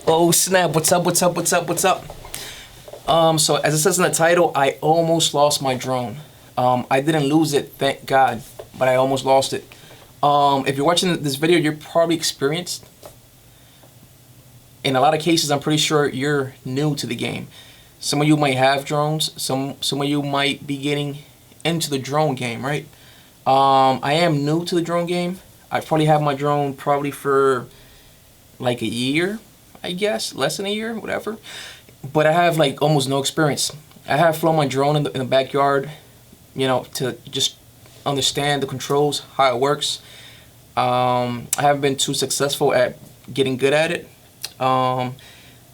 Oh snap, what's up, what's up, what's up, what's up? So as it says in the title, I almost lost my drone. I didn't lose it, thank God, but I almost lost it. If you're watching this video, you're probably experienced. In a lot of cases, I'm pretty sure you're new to the game. Some of you might have drones, some of you might be getting into the drone game, right? I am new to the drone game. I probably have my drone probably for like a year, I guess, less than a year, whatever. But I have like almost no experience. I have flown my drone in the backyard, you know, to just understand the controls, how it works. I haven't been too successful at getting good at it.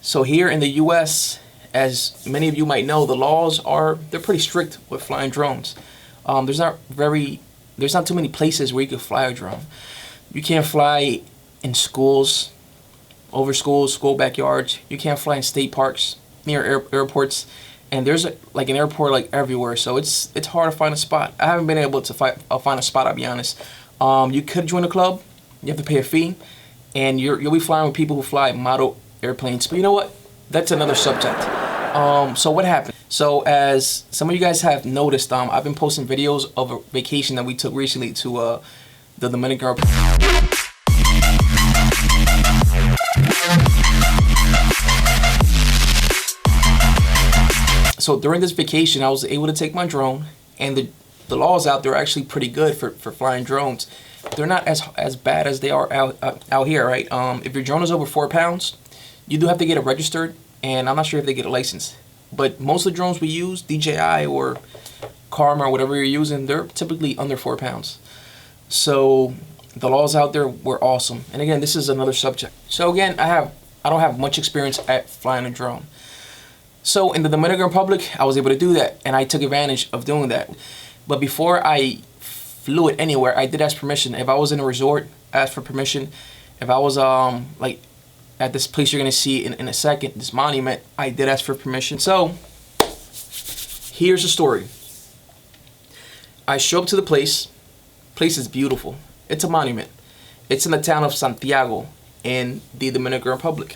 So here in the US, as many of you might know, the laws they're pretty strict with flying drones. There's not too many places where you can fly a drone. You can't fly in schools, over schools, school backyards. You can't fly in state parks, near airports, and there's like an airport like everywhere. So it's hard to find a spot. I haven't been able to find a spot, I'll be honest. You could join a club. You have to pay a fee, and you'll be flying with people who fly model airplanes. But you know what? That's another subject. So what happened? So as some of you guys have noticed, I've been posting videos of a vacation that we took recently to the Dominican Republic. So during this vacation, I was able to take my drone, and the laws out there are actually pretty good for flying drones. They're not as bad as they are out here, right? If your drone is over 4 pounds, you do have to get it registered, and I'm not sure if they get a license. But most of the drones we use, DJI or Karma or whatever you're using, they're typically under 4 pounds. So the laws out there were awesome. And again, this is another subject. So again, I don't have much experience at flying a drone. So in the Dominican Republic, I was able to do that, and I took advantage of doing that. But before I flew it anywhere, I did ask permission. If I was in a resort, I asked for permission. If I was like at this place you're gonna see in a second, this monument, I did ask for permission. So here's the story. I show up to the place. Place is beautiful. It's a monument. It's in the town of Santiago in the Dominican Republic,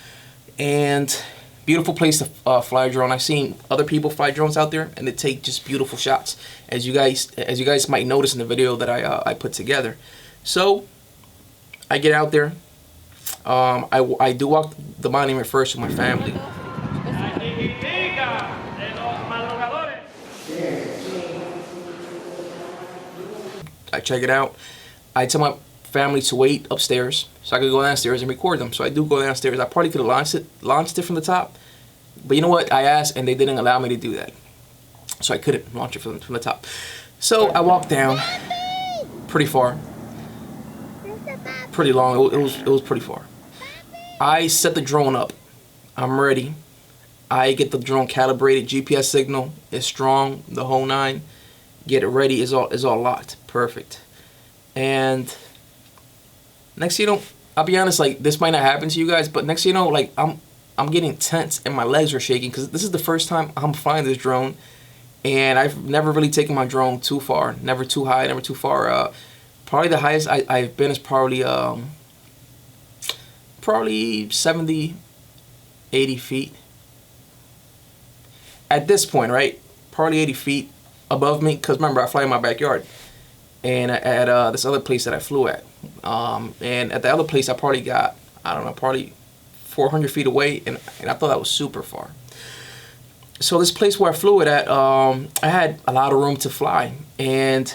and beautiful place to fly a drone. I've seen other people fly drones out there, and they take just beautiful shots, as you guys might notice in the video that I put together. So I get out there. I do walk the monument first with my family. I check it out. I tell my family to wait upstairs so I could go downstairs and record them. So I do go downstairs. I probably could have launched it from the top, but you know what? I asked and they didn't allow me to do that, so I couldn't launch it from the top. So I walked down pretty far, pretty long. It was pretty far. I set the drone up. I'm ready. I get the drone calibrated. GPS signal is strong. The whole nine. Get it ready. Is all locked. Perfect. And next thing you know, I'll be honest, like this might not happen to you guys, but next thing you know, like I'm getting tense and my legs are shaking because this is the first time I'm flying this drone, and I've never really taken my drone too far, never too high, never too far. Probably the highest I've been is probably 70, 80 feet. At this point, right? Probably 80 feet above me, because remember, I fly in my backyard. And at this other place that I flew at. And at the other place, I probably got, I don't know, probably 400 feet away, and I thought that was super far. So this place where I flew it at, I had a lot of room to fly. And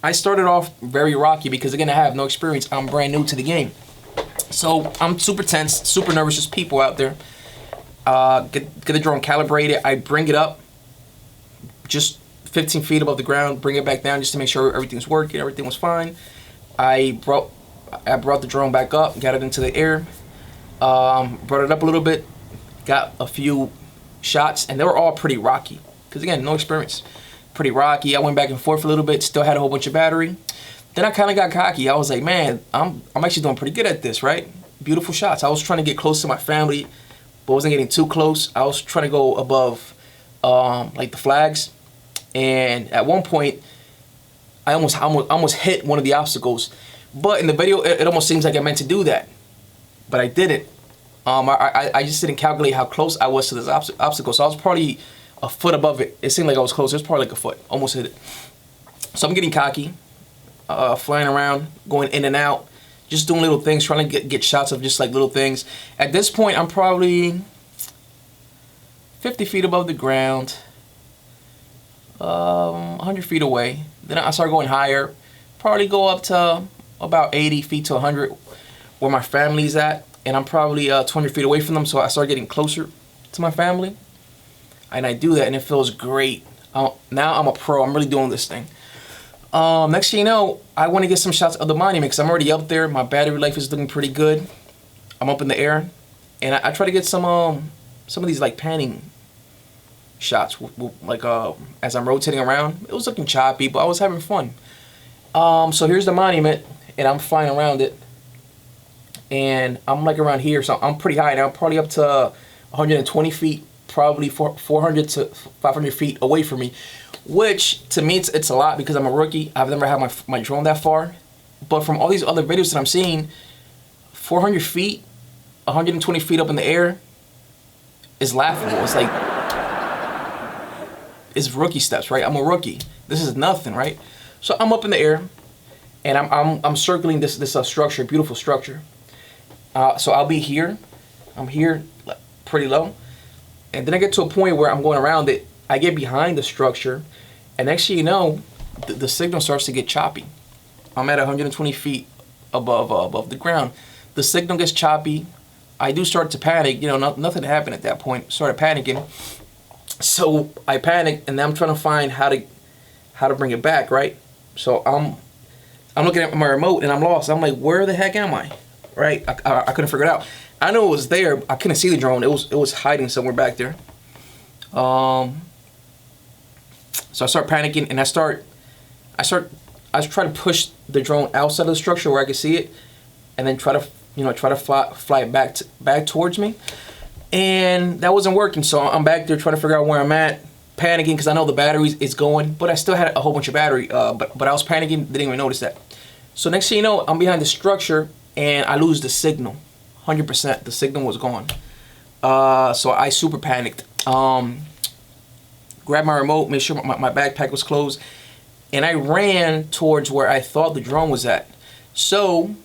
I started off very rocky because, again, I have no experience. I'm brand new to the game. So I'm super tense, super nervous. There's people out there. Get the drone calibrated. I bring it up just 15 feet above the ground, bring it back down just to make sure everything's working, everything was fine. I brought the drone back up, got it into the air, brought it up a little bit, got a few shots, and they were all pretty rocky. Because again, no experience. Pretty rocky. I went back and forth a little bit, still had a whole bunch of battery. Then I kind of got cocky. I was like, man, I'm actually doing pretty good at this, right? Beautiful shots. I was trying to get close to my family, but wasn't getting too close. I was trying to go above like the flags. And at one point, I almost hit one of the obstacles. But in the video, it almost seems like I meant to do that. But I didn't. I just didn't calculate how close I was to this obstacle. So I was probably a foot above it. It seemed like I was close. It was probably like a foot. Almost hit it. So I'm getting cocky, flying around, going in and out, just doing little things, trying to get shots of just like little things. At this point, I'm probably 50 feet above the ground, 100 feet away. Then I start going higher, probably go up to about 80 feet to 100 where my family's at. And I'm probably 200 feet away from them, so I start getting closer to my family. And I do that, and it feels great. Now I'm a pro. I'm really doing this thing. Next thing you know, I want to get some shots of the monument because I'm already up there. My battery life is looking pretty good. I'm up in the air, and I try to get some of these like panning shots, like as I'm rotating around. It was looking choppy, but I was having fun. So here's the monument, and I'm flying around it. And I'm like around here, so I'm pretty high now. I'm probably up to 120 feet, probably 400 to 500 feet away from me, which to me it's a lot because I'm a rookie. I've never had my drone that far. But from all these other videos that I'm seeing, 400 feet, 120 feet up in the air is laughable. It's like, it's rookie steps, right? I'm a rookie. This is nothing, right? So I'm up in the air, and I'm circling this structure, beautiful structure. So I'll be here. I'm here pretty low. And then I get to a point where I'm going around it. I get behind the structure. And next thing you know, the signal starts to get choppy. I'm at 120 feet above the ground. The signal gets choppy. I do start to panic. You know, nothing happened at that point. Started panicking. So I panic, and then I'm trying to find how to bring it back, right? So I'm looking at my remote, and I'm lost. I'm like, where the heck am I? Right, I couldn't figure it out. I know it was there. I couldn't see the drone. It was hiding somewhere back there. So I start panicking, and I try to push the drone outside of the structure where I can see it, and then try to fly it back towards me. And that wasn't working. So I'm back there trying to figure out where I'm at, panicking because I know the battery is going, but I still had a whole bunch of battery. But I was panicking. Didn't even notice that. So next thing you know, I'm behind the structure. And I lose the signal, 100%. The signal was gone. So I super panicked. Grabbed my remote, made sure my backpack was closed, and I ran towards where I thought the drone was at. So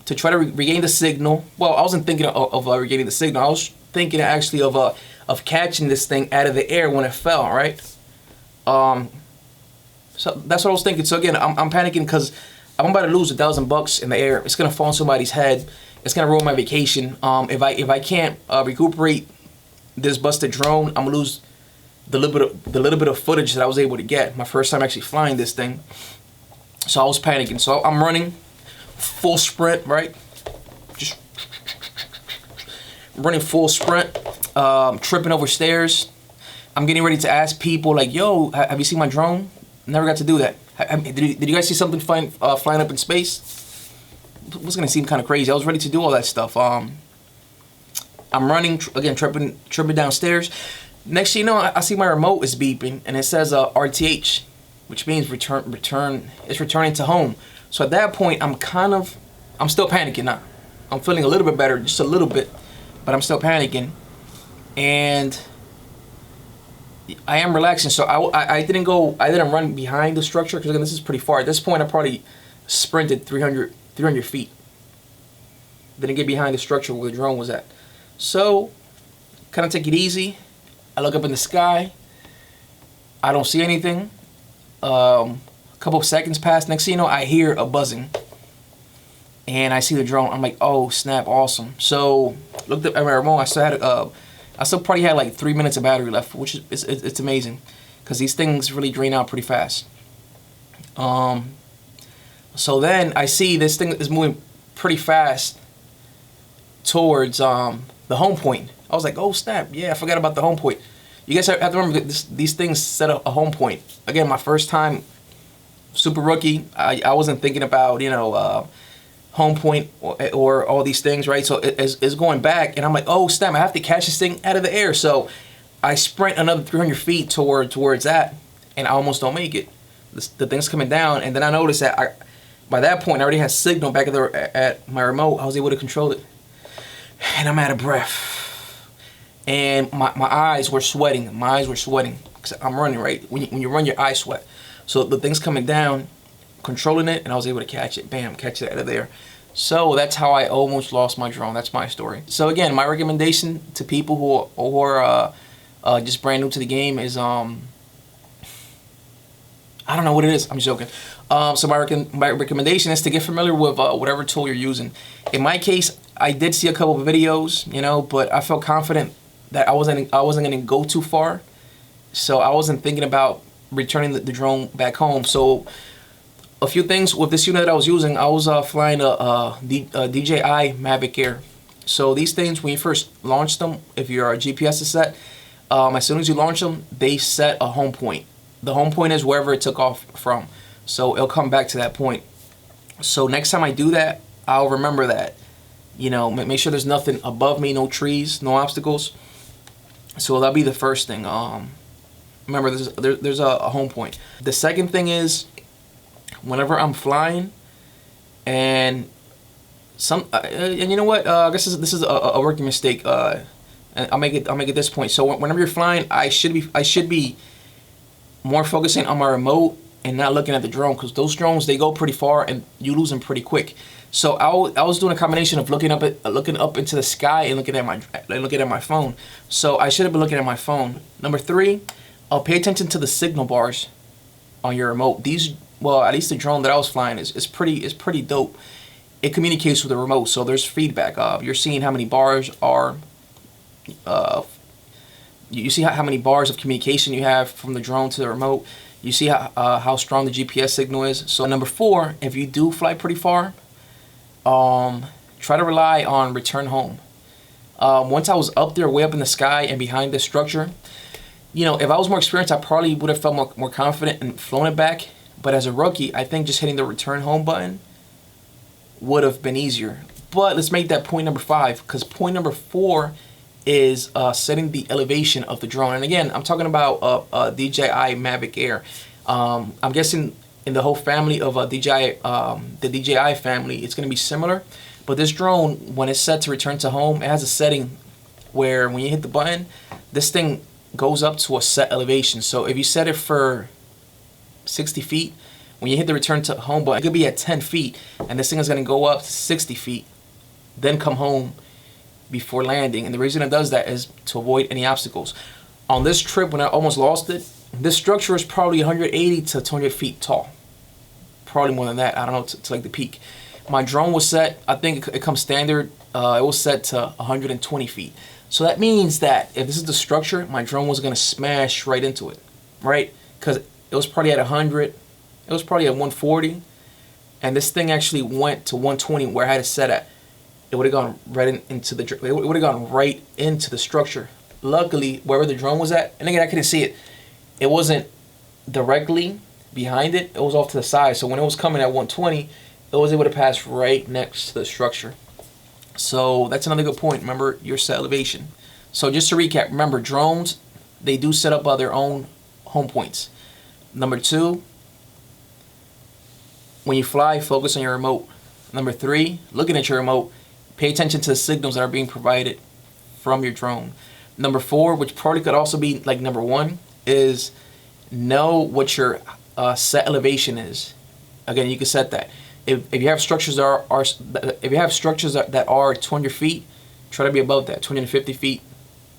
to try to regain the signal, well, I wasn't thinking of regaining the signal. I was thinking actually of catching this thing out of the air when it fell, right? So that's what I was thinking. So again, I'm panicking because I'm about to lose $1,000 in the air. It's gonna fall on somebody's head. It's gonna ruin my vacation. If I can't recuperate this busted drone, I'm gonna lose the little bit of footage that I was able to get. My first time actually flying this thing. So I was panicking. So I'm running full sprint, right? Just running full sprint, tripping over stairs. I'm getting ready to ask people like, "Yo, have you seen my drone?" Never got to do that. Did you guys see something flying up in space? It was gonna seem kind of crazy. I was ready to do all that stuff. I'm running again, tripping downstairs. Next thing you know, I see my remote is beeping, and it says RTH, which means return. It's returning to home. So at that point, I'm still panicking now. I'm feeling a little bit better, just a little bit, but I'm still panicking, and I am relaxing. So I didn't run behind the structure because again, this is pretty far. At this point, I probably sprinted 300 feet. Didn't get behind the structure where the drone was at. So kind of take it easy. I look up in the sky. I don't see anything. A couple of seconds pass. Next thing you know, I hear a buzzing. And I see the drone. I'm like, oh snap, awesome. So looked up at my remote. I still probably had like 3 minutes of battery left, which is it's amazing, because these things really drain out pretty fast. So then I see this thing is moving pretty fast towards the home point. I was like, oh snap, yeah, I forgot about the home point. You guys have to remember these things set a home point. Again, my first time, super rookie. I wasn't thinking about home point or all these things, right? So it's going back, and I'm like, oh snap, I have to catch this thing out of the air. So I sprint another 300 feet towards that, and I almost don't make it. The thing's coming down, and then I noticed that by that point I already had signal back there at my remote. I was able to control it. and I'm out of breath. And my eyes were sweating. My eyes were sweating. Cause I'm running, right? When you run, your eyes sweat. So the thing's coming down, controlling it, and I was able to catch it. Bam, catch it out of there. So that's how I almost lost my drone. That's my story. So again, my recommendation to people who are just brand new to the game is I don't know what it is. I'm joking. So my recommendation is to get familiar with whatever tool you're using. In my case, I did see a couple of videos, you know, but I felt confident that I wasn't going to go too far. So I wasn't thinking about returning the drone back home. So a few things with this unit that I was using, I was flying a Dji Mavic Air. So these things, when you first launch them, if your GPS is set, as soon as you launch them, they set a home point. The home point is wherever it took off from. So it'll come back to that point. So next time I do that, I'll remember that. You know, make sure there's nothing above me, no trees, no obstacles. So that'll be the first thing. Remember, there's a home point. The second thing is, whenever I'm flying, and and you know what? I guess this is a rookie mistake. And I'll make it this point. So whenever you're flying, I should be more focusing on my remote and not looking at the drone, because those drones, they go pretty far and you lose them pretty quick. So I was doing a combination of looking up into the sky and looking at my phone. So I should have been looking at my phone. Number 3, pay attention to the signal bars on your remote. These, well, at least the drone that I was flying is pretty dope. It communicates with the remote, so there's feedback. You're seeing how many bars are. You see how many bars of communication you have from the drone to the remote. You see how strong the GPS signal is. So number 4, if you do fly pretty far, try to rely on return home. Once I was up there, way up in the sky and behind the structure, you know, if I was more experienced, I probably would have felt more confident and flown it back. But as a rookie, I think just hitting the return home button would have been easier. But let's make that point number 5, because point number 4 is setting the elevation of the drone. And again, I'm talking about Dji Mavic Air. I'm guessing in the whole family of the DJI family, it's going to be similar. But this drone, when it's set to return to home, it has a setting where when you hit the button, this thing goes up to a set elevation. So if you set it for 60 feet, when you hit the return to home button, it could be at 10 feet, and this thing is going to go up to 60 feet, then come home before landing. And the reason it does that is to avoid any obstacles. On this trip, when I almost lost it, this structure is probably 180 to 200 feet tall. Probably more than that. I don't know, to like the peak. My drone was set, I think it comes standard, it was set to 120 feet. So that means that if this is the structure, my drone was going to smash right into it, right? Because it was probably at 100, it was probably at 140, and this thing actually went to 120 where I had it set at. It would have gone right into the structure. Luckily, wherever the drone was at, and again, I couldn't see it. It wasn't directly behind it. It was off to the side. So when it was coming at 120, it was able to pass right next to the structure. So that's another good point. Remember your set elevation. So just to recap, remember drones, they do set up their own home points. Number 2, when you fly, focus on your remote. Number 3, looking at your remote, pay attention to the signals that are being provided from your drone. Number 4, which probably could also be like number 1, is know what your set elevation is. Again, you can set that. If you have structures that are 200 feet, try to be above that, 250 feet,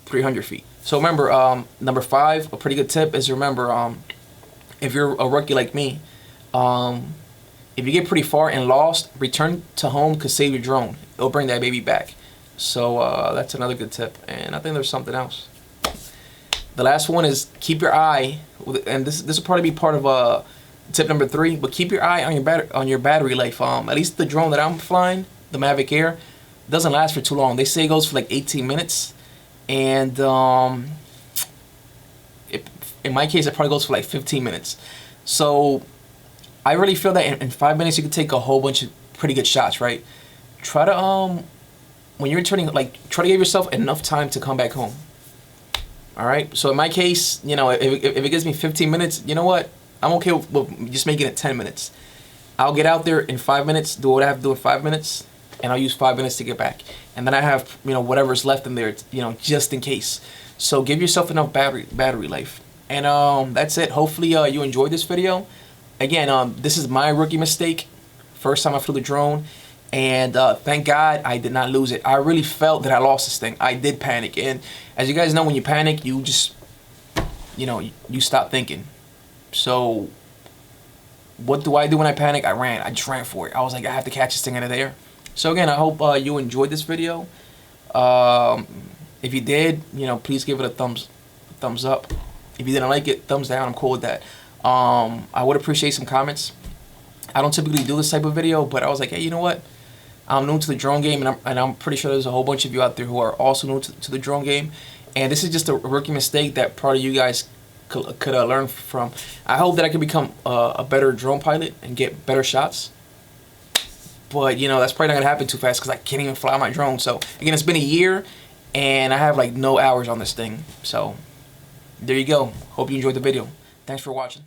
300 feet. So remember, number 5, a pretty good tip is remember, if you're a rookie like me, if you get pretty far and lost, return to home could save your drone. It'll bring that baby back. So that's another good tip. And I think there's something else. The last one is keep your eye, and this will probably be part of tip number 3, but keep your eye on your battery life. At least the drone that I'm flying, the Mavic Air, doesn't last for too long. They say it goes for like 18 minutes, and in my case, it probably goes for like 15 minutes. So I really feel that in 5 minutes you can take a whole bunch of pretty good shots, right? Try to when you're returning, try to give yourself enough time to come back home. All right. So in my case, you know, if it gives me 15 minutes, you know what? I'm okay with just making it 10 minutes. I'll get out there in 5 minutes, do what I have to do in 5 minutes, and I'll use 5 minutes to get back. And then I have, you know, whatever's left in there, you know, just in case. So give yourself enough battery life. And that's it. Hopefully you enjoyed this video. Again, this is my rookie mistake. First time I flew the drone. And thank God I did not lose it. I really felt that I lost this thing. I did panic. And as you guys know, when you panic, you just, you know, you stop thinking. So what do I do when I panic? I ran. I just ran for it. I was like, I have to catch this thing out of there. So again, I hope you enjoyed this video. If you did, you know, please give it a thumbs up. If you didn't like it, thumbs down. I'm cool with that. I would appreciate some comments. I don't typically do this type of video, but I was like, hey, you know what? I'm new to the drone game, and I'm pretty sure there's a whole bunch of you out there who are also new to the drone game. And this is just a rookie mistake that probably you guys could learn from. I hope that I can become a better drone pilot and get better shots. But, you know, that's probably not going to happen too fast because I can't even fly my drone. So, again, it's been a year, and I have, like, no hours on this thing. So, there you go. Hope you enjoyed the video. Thanks for watching.